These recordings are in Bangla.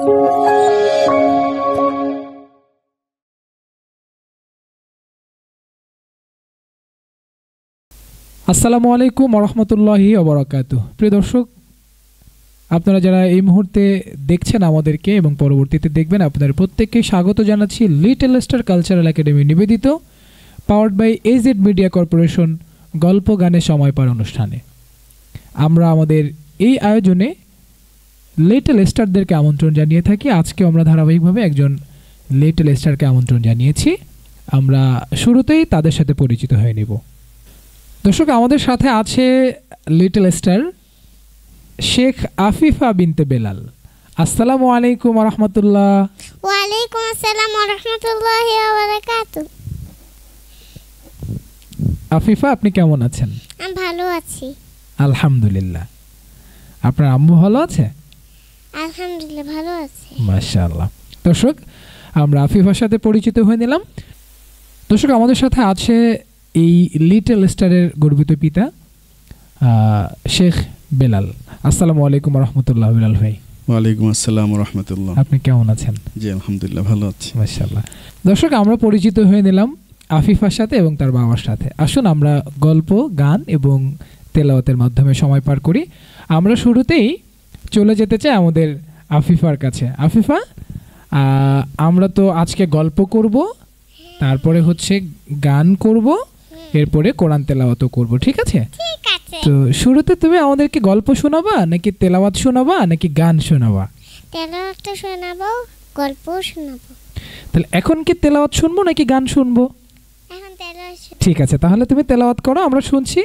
আসসালামু আলাইকুম ওয়া রাহমাতুল্লাহি ওয়া বারাকাতুহু। প্রিয় দর্শক, আপনারা যারা এই মুহূর্তে দেখছেন আমাদেরকে এবং পরবর্তীতে দেখবেন, আপনাদের প্রত্যেককে স্বাগত জানাচ্ছি লিটল স্টার কালচারাল একাডেমি নিবেদিত powered by AZ media corporation গল্প গানের সময় পার অনুষ্ঠানে। আমরা আমাদের এই আয়োজনে লিটল স্টারদেরকে আমন্ত্রণ জানিয়ে থাকি। আজকে আমরা ধারাবাহিকভাবে একজন লিটল স্টারকে আমন্ত্রণ জানিয়েছি। আমরা শুরুতেই তাদের সাথে পরিচিত হয়ে নেব। দর্শক, আমাদের সাথে আছে লিটল স্টার শেখ আফিফা বিনতে বেলাল। আসসালামু আলাইকুম ওয়া রাহমাতুল্লাহ। ওয়া আলাইকুম আসসালাম ওয়া রাহমাতুল্লাহি ওয়া বারাকাতুহু। আফিফা, আপনি কেমন আছেন? আমি ভালো আছি, আলহামদুলিল্লাহ। আপনার আম্মু ভালো আছে? আলহামদুলিল্লাহ ভালো আছে, মাশাআল্লাহ। দর্শক, আমরা আফিফার সাথে পরিচিত হয়ে নিলাম। দর্শক, আমাদের সাথে আছে এই লিটল স্টারের গর্বিত পিতা শেখ বেলাল। আসসালামু আলাইকুম ওয়া রাহমাতুল্লাহ। বেলাল ভাই, ওয়ালাইকুম আসসালাম ওয়া রাহমাতুল্লাহ। আপনি কেমন আছেন? জি আলহামদুলিল্লাহ ভালো আছি, মাশাআল্লাহ। দর্শক, আমরা পরিচিত হয়ে নিলাম আফিফার সাথে এবং তার বাবার সাথে। আসুন আমরা গল্প, গান এবং তেলাওয়াতের মাধ্যমে সময় পার করি। আমরা শুরুতেই চলে যেতে চাই আমাদের আফিফার কাছে। আফিফা, আমরা তো আজকে গল্প করব, তারপরে হচ্ছে গান করব, এরপরে কোরআন তেলাওয়াতও করব, ঠিক আছে? ঠিক আছে। তো শুরুতে তুমি আমাদেরকে গল্প শোনাবা, নাকি তেলাওয়াত শোনাবা, নাকি গান শোনাবা? তেলাওয়াতটা শোনাবো, গল্পও শোনাবো। তাহলে এখন কি তেলাওয়াত শুনবো নাকি গান শুনবো? এখন তেলাওয়াত। ঠিক আছে, তাহলে তুমি তেলাওয়াত করো, আমরা শুনছি।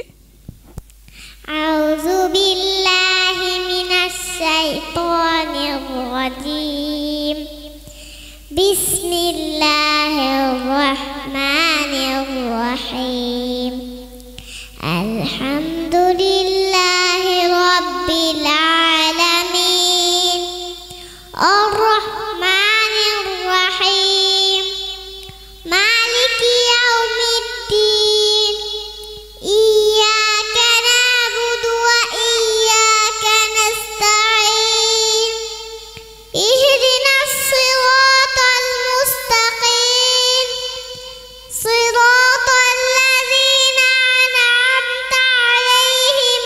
আউযু বিল্লাহি মিনাশ শাইতানির রাজীম। বিসমিল্লাহির রহমানির রহিম। আলহামদুলিল্লাহি রাব্বিল আলামিন। আর রহমানির রহিম। মালিকি ইয়াউমিদ্দিন। ইয়্যাকা না'বুদু ওয়া ইয়্যাকা নাস্তাঈন। ইহদিনাস সিরাতাল মুস্তাকিম। সিরাতাল লাযীনা আন'আমতা আলাইহিম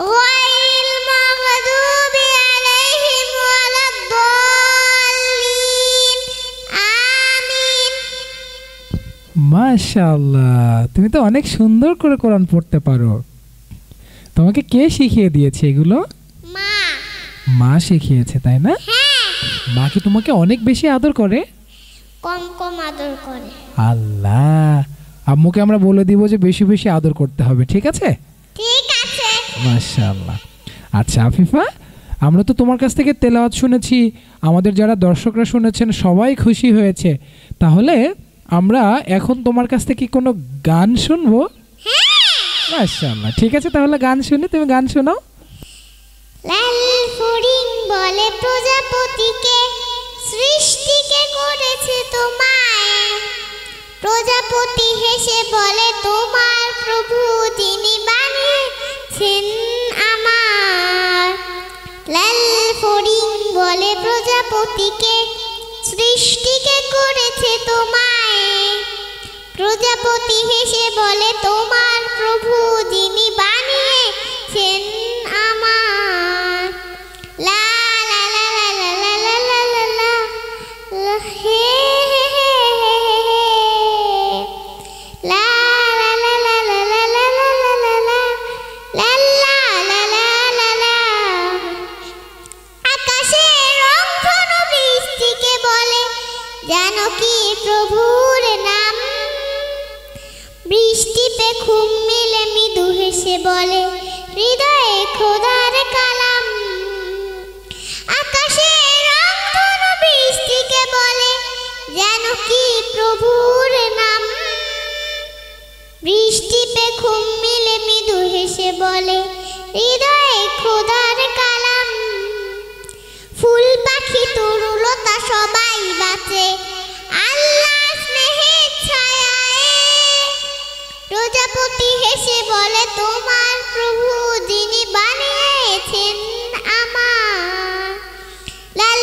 গায়রিল মাগদুবি আলাইহিম ওয়ালাদ-দাল্লিন। আমিন। মাশাআল্লাহ, তুমি তো অনেক সুন্দর করে কোরআন পড়তে পারো। তোমাকে কে শিখিয়ে দিয়েছে এগুলো? মা। মা শিখিয়েছে, তাই না? হ্যাঁ। মা কি তোমাকে অনেক বেশি আদর করে? কম কম আদর করে। আল্লাহ, আম্মুকে আমরা বলে দিব যে বেশি বেশি আদর করতে হবে, ঠিক আছে? ঠিক আছে। মাশাআল্লাহ। আচ্ছা আফিফা, আমরা তো তোমার কাছ থেকে তেলাওয়াত শুনেছি, আমাদের যারা দর্শকরা শুনেছেন সবাই খুশি হয়েছে। তাহলে আমরা এখন তোমার কাছ থেকে কোনো গান শুনবো। মাশাআল্লাহ, ঠিক আছে, তাহলে গান শুনি, তুমি গান শোনাও। লাল ফড়িং বলে প্রজাপতিকে, সৃষ্টিকে করেছে তোমায়। প্রজাপতি হেসে বলে তোমার প্রভু যিনি বানিয়েছেন আমার। লাল ফড়িং বলে প্রজাপতিকে, সৃষ্টিকে করেছে তোমায়। প্রজাপতি হেসে বলে তোমার প্রভু যিনি বানিয়েছেন আমার। লা লা লা লা লা লা লা লা লা লা লা হে হে হে হে হে। লা লা লা লা লা লা লা লা লা লা লা লা লা লা লা লা। আকাশের রংধনু বৃষ্টিকে বলে জানো কি প্রভুর নাম। বৃষ্টি পে ঘুম মিলে মৃদু হেসে বলে হৃদয়ে খোদার কালাম। আকাশের রংধনু বৃষ্টিকে বলে জানো কি প্রভুর নাম। বৃষ্টি পে ঘুম মিলে মৃদু হেসে বলে হৃদয়ে খোদার কালাম। ফুল পাখি তরুলতা সবাই বাঁচে আল্লাহ স্নেহের ছায়ায়। প্রজাপতি হেসে বলে তোমার প্রভু যিনি বানিয়েছেন আমার। লাল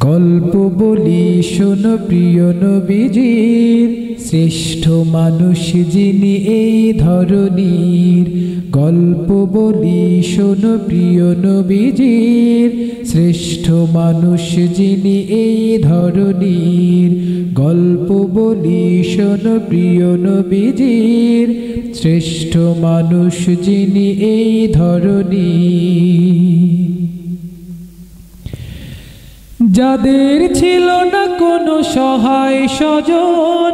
গল্প বলি শোনো প্রিয় নবীজির, শ্রেষ্ঠ মানুষ যিনি এই ধরনীর। গল্প বলি শোনো প্রিয় নবীজির, শ্রেষ্ঠ মানুষ যিনি এই ধরনীর। গল্প বলি শোনো প্রিয় নবীজির, শ্রেষ্ঠ মানুষ যিনি এই ধরনীর। যাদের ছিল না কোনো সহায় স্বজন,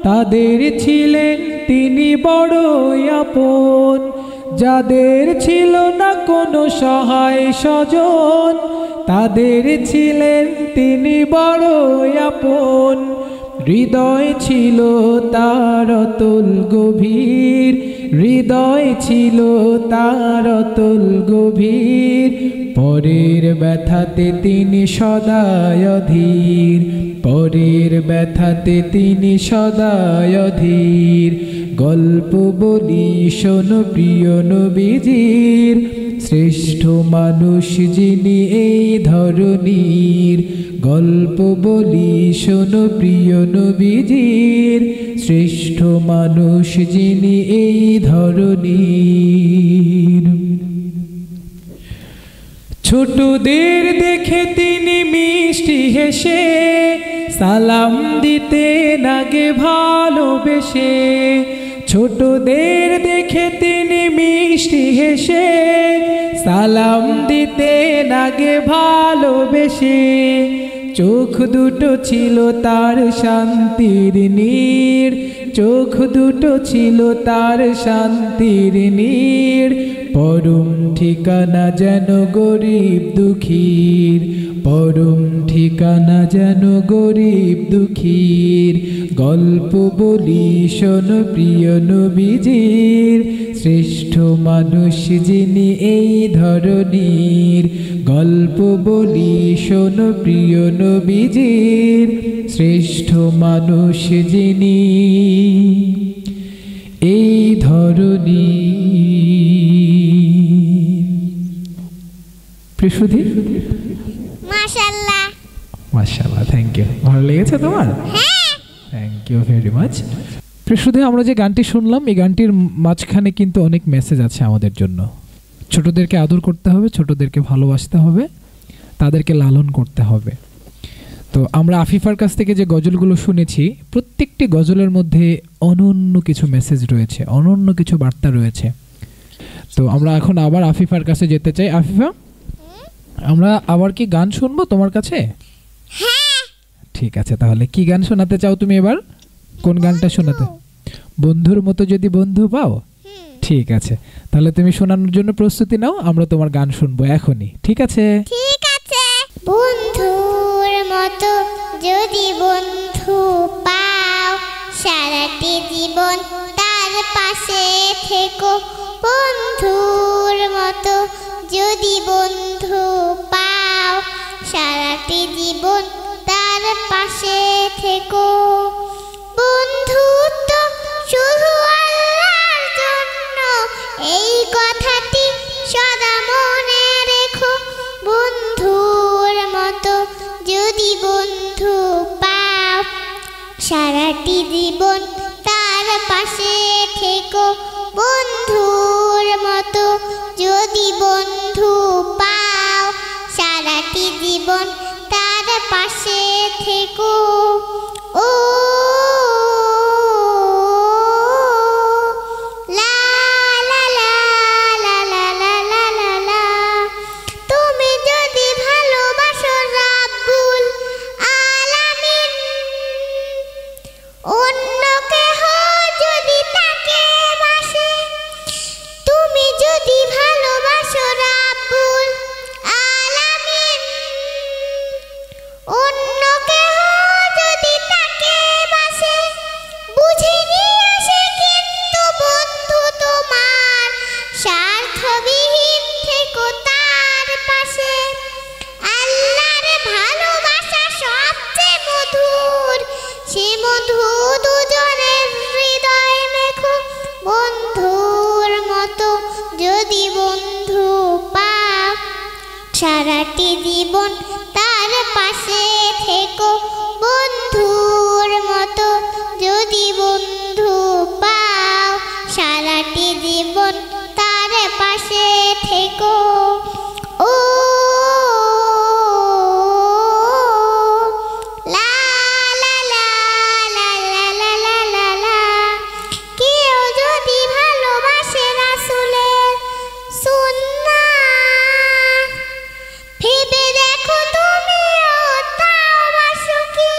তাদের ছিলেন তিনি বড়ই আপন। যাদের ছিল না কোনো সহায় স্বজন, তাদের ছিলেন তিনি বড়ই আপন। হৃদয় ছিল তার অতুল গভীর, হৃদয় ছিল তার অতুল গভীর। পরের ব্যথাতে তিনি সদায় অধীর, পরের ব্যথাতে তিনি সদায় অধীর। গল্প বলি শোনো প্রিয় নবীজির, শ্রেষ্ঠ মানুষ যিনি এই ধরনীর। গল্প বলি শোনো প্রিয় নবীজির, শ্রেষ্ঠ মানুষ যিনি এই ধরনীর। ছোটদের দেখে তিনি মিষ্টি হেসে সালাম দিতেন আগে ভালোবেসে। ছোটদের দেখে তিনি মিষ্টি হেসে সালাম দিতেন আগে ভালোবেসে। চোখ দুটো ছিল তার শান্তির নীড়, চোখ দুটো ছিল তার শান্তির নীড়। পরম ঠিকানা যেন গরিব দুঃখীর, পরম ঠিকানা যেন গরিব দুঃখীর। গল্প বলি শোনো প্রিয় নবীজির, শ্রেষ্ঠ মানুষ যিনি এই ধরনীর। গল্প বলি শোনো প্রিয় নবীজির, শ্রেষ্ঠ মানুষ যিনি এই ধরনীর। প্রিয়সুধী, মাশাআল্লাহ। মাশাআল্লাহ, থ্যাংক ইউ। ভালো লেগেছে তোমার? হ্যাঁ, থ্যাংক ইউ ভেরি মাচ। প্রিয়সুধী, আমরা যে গানটি শুনলাম, এই গানটির মাঝখানে কিন্তু অনেক মেসেজ আছে আমাদের জন্য। ছোটদেরকে আদর করতে হবে, ছোটদেরকে ভালোবাসতে হবে, তাদেরকে লালন করতে হবে। তো আমরা আফিফার কাছ থেকে যে গজলগুলো শুনেছি, প্রত্যেকটি গজলের মধ্যে অনন্য কিছু মেসেজ রয়েছে, অনন্য কিছু বার্তা রয়েছে। তো আমরা এখন আবার আফিফার কাছে যেতে চাই। আফিফা, আমরা আবার কি গান শুনবো তোমার কাছে? হ্যাঁ। ঠিক আছে, তাহলে কি গান শোনাতে চাও তুমি এবার? কোন গানটা শোনাতে? বন্ধুর মতো যদি বন্ধু পাও। ঠিক আছে, তাহলে তুমি শোনানোর জন্য প্রস্তুতি নাও, আমরা তোমার গান শুনবো এখনই। ঠিক আছে? ঠিক আছে। বন্ধুর মতো যদি বন্ধু পাও, সারাটি জীবন তার পাশে থেকো। বন্ধুর মতো যদি বন্ধু পাও, সারাটি জীবন তার পাশে থেকো। বন্ধুত্ব শুধু আল্লাহর জন্য, এই কথাটি সদা মনে রেখো। বন্ধুর মতো যদি বন্ধু পাও, সারাটি জীবন তার পাশে থেকো। বন্ধুর মতো যদি বন্ধু পাও, সারাটি জীবন তার পাশে থেকো। ও লা লা লা লা লা লা লা লা লা। তুমি যদি ভালোবাসো রাব্বুল আলামিন, অন্য কেহ যদি তাকে বাসে। তুমি যদি ভালোবাসো রাব্বুল আলামিন, অন্য কেহ যদি তাকে বাসে। বুঝে নিয়েছে কিন্তু বন্ধু তোমার, স্বার্থবিহীন থেকো তার পাশে। আল্লাহর ভালোবাসা সবচেয়ে মধুর, সে মধু দুজনের হৃদয় মেখো। বন্ধুর মতো যদি বন্ধু পাও, সারাটি জীবন তার পাশে পাশে থেকো বন্ধুর মতো যদি বন্ধু পাও সারাটি জীবন তার পাশে থেকো ও লা লা লা লা লা লা লা লা লা কেউ যদি ভালোবাসে রাসূলের সুন্নাত ভেবে দেখো তুমিও তাও বাসো কি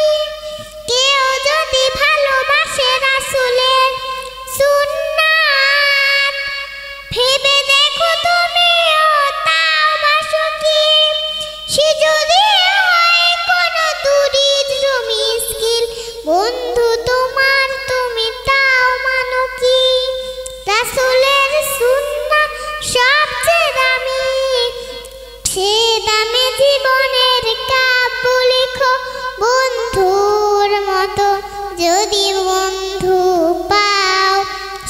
কেউ যদি ভালোবাসে রাসূলের সুন্নাত ভেবে দেখো তুমিও তাও বাসো কি সে যদি হয় কোনো দরিদ্র মিসকিন বন্ধু তোমার তুমি তাও মানো কি রাসূলের সুন্নাত সবচেয়ে দামি সে দামে জীবনের কাব্য লেখো বন্ধুর মতো যদি বন্ধু পাও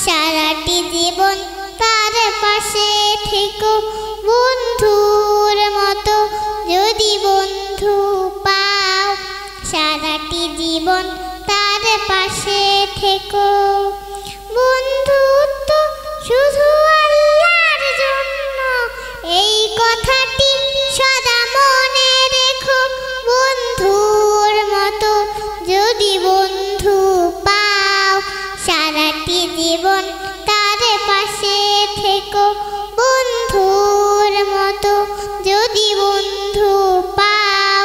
সারাটি জীবন তার পাশে থেকো বন্ধুর মতো যদি বন্ধু পাও সারাটি জীবন তার পাশে থেকো বন্ধুত্ব শুধু আল্লাহর জন্য এই কথাটি সদা মনে রেখো বন্ধুর মতো যদি বন্ধু পাও সারাটি জীবন তার পাশে থেকো বন্ধুর মতো যদি বন্ধু পাও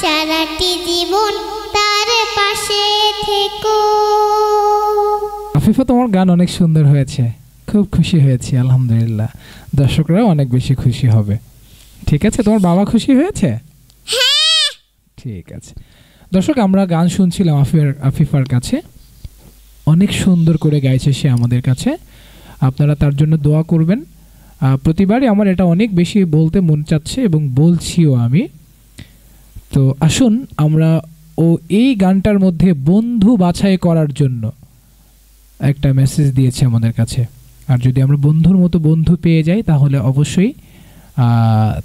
সারাটি জীবন তার পাশে থেকো আফিফা, তোমার গান অনেক সুন্দর হয়েছে, খুব খুশি হয়েছি আলহামদুলিল্লাহ। দর্শকরা অনেক বেশি খুশি হবে। ঠিক আছে, তোমার বাবা খুশি হয়েছে? ঠিক আছে দর্শক, আমরা গান শুনছিলাম আফিফার কাছে, অনেক সুন্দর করে গাইছে সে আমাদের কাছে। আপনারা তার জন্য দোয়া করবেন। প্রতিবারই আমার এটা অনেক বেশি বলতে মন চাচ্ছে এবং বলছিও আমি। তো আসুন আমরা এই গানটার মধ্যে বন্ধু বাছাই করার জন্য একটা মেসেজ দিয়েছে আমাদের কাছে। আর যদি আমরা বন্ধুর মতো বন্ধু পেয়ে যাই তাহলে অবশ্যই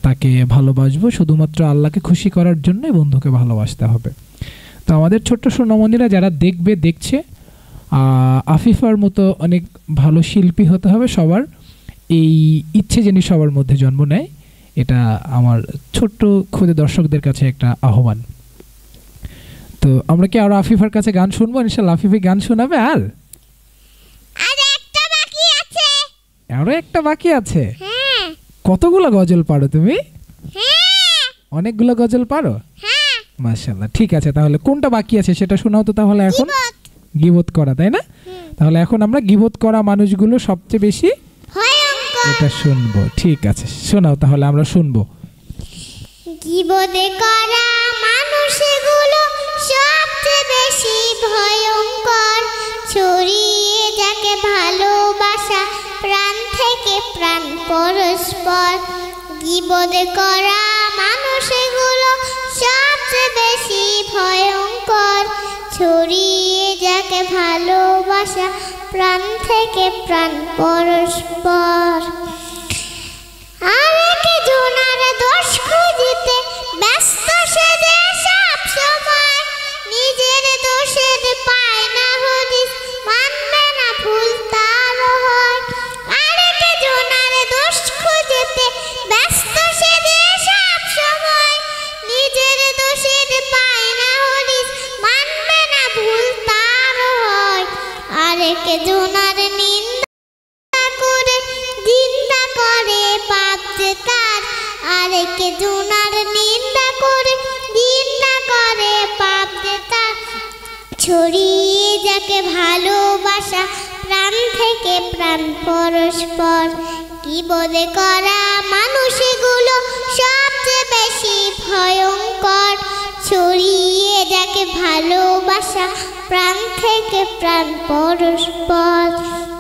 তাকে ভালোবাসবো। শুধুমাত্র আল্লাহকে খুশি করার জন্যই বন্ধুকে ভালোবাসতে হবে। তো আমাদের ছোট্ট সোনামণিরা যারা দেখছে, আফিফার মতো অনেক ভালো শিল্পী হতে হবে সবার, এই ইচ্ছে যেন সবার মধ্যে জন্ম নেয়। এটা আমার ছোট্ট ক্ষুদে দর্শকদের কাছে একটা আহ্বান। তো আমরা কি আরো আফিফার কাছে গান শুনবো? ইনশাআল্লাহ আফিফা গান শোনাবে। আর আরো একটা বাকি আছে। কতগুলো গজল পারো তুমি? অনেকগুলো গজল পারো। মাশাআল্লাহ। ঠিক আছে, তাহলে কোনটা বাকি আছে সেটা শোনাও তো তাহলে। এখন গীবত করা, তাই না? তাহলে এখন আমরা গীবত করা মানুষগুলো সবচেয়ে বেশি এটা শুনবো। ঠিক আছে, শোনাও তাহলে, আমরা শুনবো। গীবত করা মানুষগুলো সবচেয়ে বেশি ভয়ঙ্কর, ছড়িয়ে যাকে ভালোবাসা প্রাণ থেকে প্রাণ পরস্পর। গীবত করা মানুষগুলো সবচেয়ে বেশি ভয়ঙ্কর, ছড়িয়ে যাকে ভালোবাসা প্রাণ থেকে প্রাণ পরস্পর। আরেকে জোনার দোষ খুঁজিতে ব্যস্ত সেজে সব সময়, নিজের দোষের পায় না হদিস, মানবে না ভুল তার হয়। আরেকে জোনার দোষ খুঁজিতে ব্যস্ত সেজে সব সময়, নিজের দোষের পায় না হদিস, মানবে না ভুল তার হয়। আরেকে জোনার নিন্দা করে জিন্দা করে পাপ যে তার, আরেকে জোনার নিন্দা করে জিন্দা করে পাপ যে তার। ছড়িয়ে যাকে ভালোবাসা প্রাণ থেকে প্রাণ পরস্পর। গীবত করা মানুষগুলো সবচেয়ে বেশি ভয়ঙ্কর, ছড়িয়ে যাকে ভালোবাসা প্রাণ থেকে প্রাণ পরস্পর।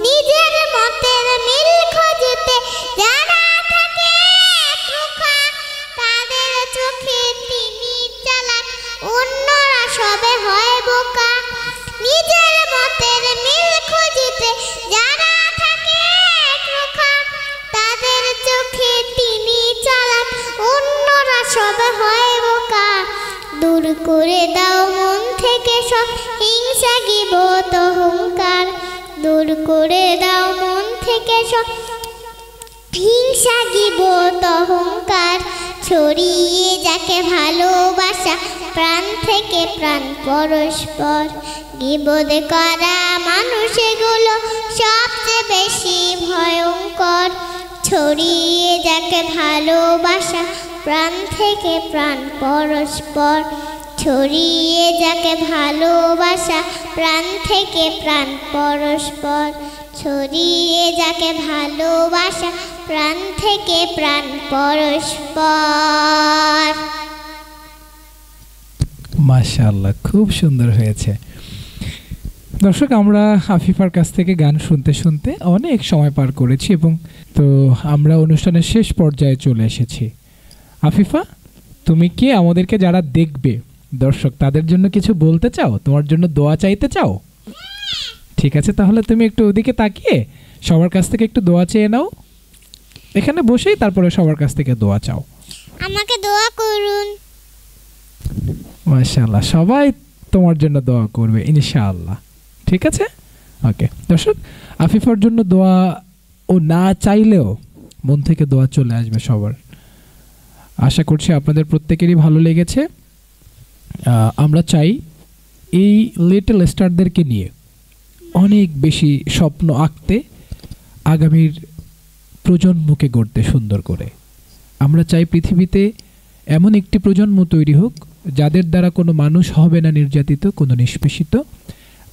নিজের মতের মিল খোঁজতে যারা থাকে একরোখা, তাদের চোখে তিনি চালাক, অন্যরা সবে হয় বোকা। নিজের মতের মিল খুঁজতে যারা থাকে একরোখা, তাদের চোখে তিনি চালাক, অন্যরা সবে হয় বোকা। সব হিংসা গিবত অহংকার দূর করে দাও মন থেকে সব হিংসা গিবত অহংকার ছড়িয়ে যাকে ভালোবাসা প্রাণ থেকে প্রাণ পরস্পর গিবত করা মানুষ এগুলো সবচেয়ে বেশি ভয়ঙ্কর ছড়িয়ে যাকে ভালোবাসা প্রাণ থেকে প্রাণ পরস্পর ছড়িয়ে যাকে ভালোবাসা প্রাণ থেকে প্রাণ পরস্পর ছড়িয়ে যাকে ভালোবাসা প্রাণ থেকে প্রাণ পরস্পর। মাশাআল্লাহ, খুব সুন্দর হয়েছে। দর্শক, আমরা আফিফার কাছ থেকে গান শুনতে শুনতে অনেক সময় পার করেছি এবং তো আমরা অনুষ্ঠানের শেষ পর্যায়ে চলে এসেছি। আফিফা, তুমি কি আমাদেরকে যারা দেখবে দর্শক তাদের জন্য কিছু বলতে চাও, তোমার জন্য দোয়া চাইতে চাও? ঠিক আছে, তাহলে তুমি একটু ওদিকে তাকিয়ে সবার কাছ থেকে একটু দোয়া চেয়ে নাও, এখানে বসেই তারপরে সবার কাছ থেকে দোয়া চাও। আমাকে দোয়া করুন। মাশাআল্লাহ, সবাই তোমার জন্য দোয়া করবে ইনশাআল্লাহ। ঠিক আছে, ওকে। দর্শক, আফিফার জন্য দোয়া ও না চাইলেও মন থেকে দোয়া চলে আসবে সবার। আশা করছি আপনাদের প্রত্যেকেরই ভালো লেগেছে। আমরা চাই এই লিটল স্টারদেরকে নিয়ে অনেক বেশি স্বপ্ন আঁকতে, আগামীর প্রজন্মকে গড়তে সুন্দর করে। আমরা চাই পৃথিবীতে এমন একটি প্রজন্ম তৈরি হোক যাদের দ্বারা কোনো মানুষ হবে না নির্যাতিত, কোনো নিষ্পেষিত।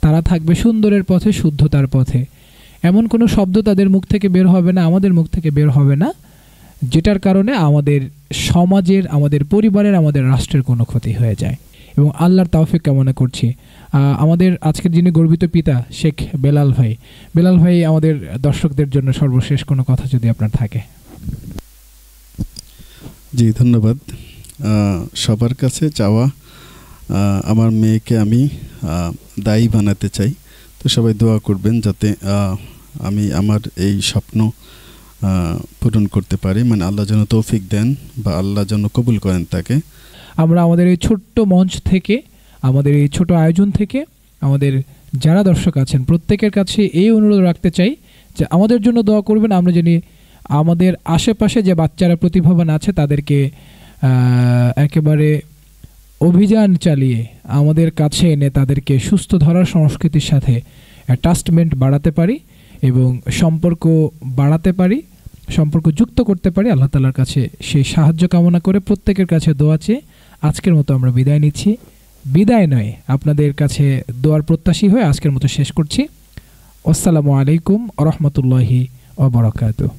তারা থাকবে সুন্দরের পথে, শুদ্ধতার পথে। এমন কোনো শব্দ তাদের মুখ থেকে বের হবে না, আমাদের মুখ থেকে বের হবে না, যেটার কারণে আমাদের সমাজের, আমাদের পরিবারের, আমাদের রাষ্ট্রের কোনো ক্ষতি হয়ে যায়। এবং আল্লাহর তৌফিক কামনা করছি। আমাদের আজকের যিনি গর্বিত পিতা শেখ বেলাল ভাই আমাদের দর্শকদের জন্য সর্বশেষ কোনো কথা যদি আপনার থাকে। জি, ধন্যবাদ। সবার কাছে চাওয়া, আমার মেয়েকে আমি দায়ী বানাতে চাই, তো সবাই দোয়া করবেন যাতে আমি আমার এই স্বপ্ন পূরণ করতে পারি, মানে আল্লাহ যেন তৌফিক দেন বা আল্লাহ যেন কবুল করেন তাকে। আমরা আমাদের এই ছোট্ট মঞ্চ থেকে, আমাদের এই ছোট আয়োজন থেকে আমাদের যারা দর্শক আছেন প্রত্যেকের কাছে এই অনুরোধ রাখতে চাই যে আমাদের জন্য দোয়া করবেন। আমরা জানি আমাদের আশেপাশে যে বাচ্চারা প্রতিভাবান আছে তাদেরকে একেবারে অভিযান চালিয়ে আমাদের কাছে এনে তাদেরকে সুস্থ ধরার সংস্কৃতির সাথে অ্যাটাচমেন্ট বাড়াতে পারি এবং সম্পর্ক বাড়াতে পারি, সম্পর্ক যুক্ত করতে পারি। আল্লাহ তাআলার কাছে সেই সাহায্য কামনা করে প্রত্যেকের কাছে দোয়া চেয়ে আজকের মতো আমরা বিদায় নিচ্ছি। বিদায় নয়, আপনাদের কাছে দোয়ার প্রত্যাশী হয়ে আজকের মতো শেষ করছি। আসসালামু আলাইকুম ওয়া রাহমাতুল্লাহি ওয়া বারাকাতুহু।